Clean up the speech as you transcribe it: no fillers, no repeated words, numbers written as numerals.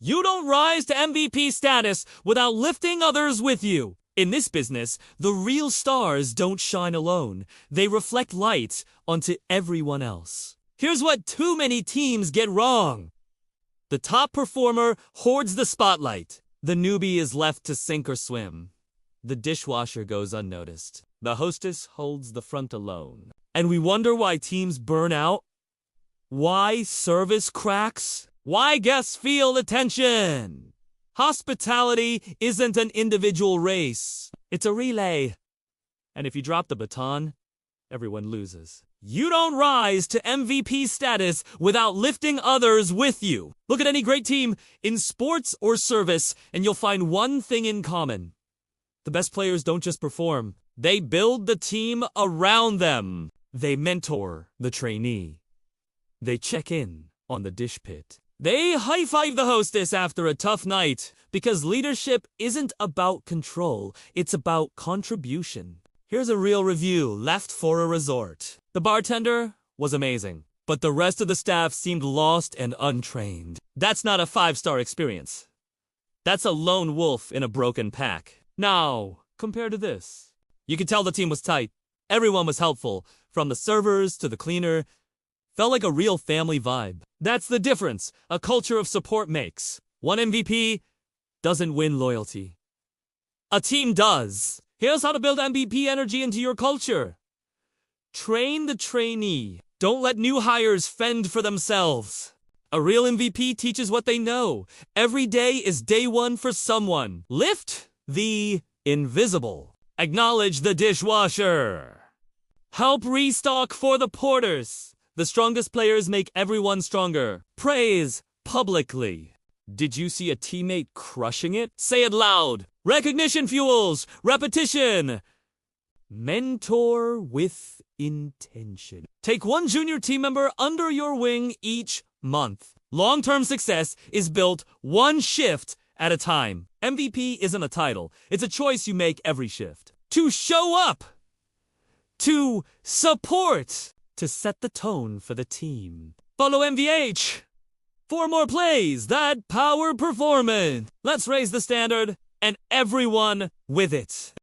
You don't rise to MVP status without lifting others with you. In this business, the real stars don't shine alone. They reflect light onto everyone else. Here's what too many teams get wrong. The top performer hoards the spotlight. The newbie is left to sink or swim. The dishwasher goes unnoticed. The hostess holds the front alone. And we wonder why teams burn out? Why service cracks? Why guests feel the tension? Hospitality isn't an individual race. It's a relay. And if you drop the baton, everyone loses. You don't rise to MVP status without lifting others with you. Look at any great team in sports or service, and you'll find one thing in common. The best players don't just perform. They build the team around them. They mentor the trainee. They check in on the dish pit. They high-five the hostess after a tough night, because leadership isn't about control, it's about contribution. Here's a real review left for a resort. The bartender was amazing, but the rest of the staff seemed lost and untrained. That's not a 5-star experience. That's a lone wolf in a broken pack. Now, compare to this. You could tell the team was tight. Everyone was helpful, from the servers to the cleaner. Felt like a real family vibe. That's the difference a culture of support makes. One MVP doesn't win loyalty. A team does. Here's how to build MVP energy into your culture. Train the trainee. Don't let new hires fend for themselves. A real MVP teaches what they know. Every day is day one for someone. Lift the invisible. Acknowledge the dishwasher. Help restock for the porters. The strongest players make everyone stronger. Praise publicly. Did you see a teammate crushing it? Say it loud. Recognition fuels repetition. Mentor with intention. Take one junior team member under your wing each month. Long-term success is built one shift at a time. MVP isn't a title. It's a choice you make every shift. To show up. To support. To set the tone for the team. Follow MVH for more plays that power performance. Let's raise the standard and everyone with it.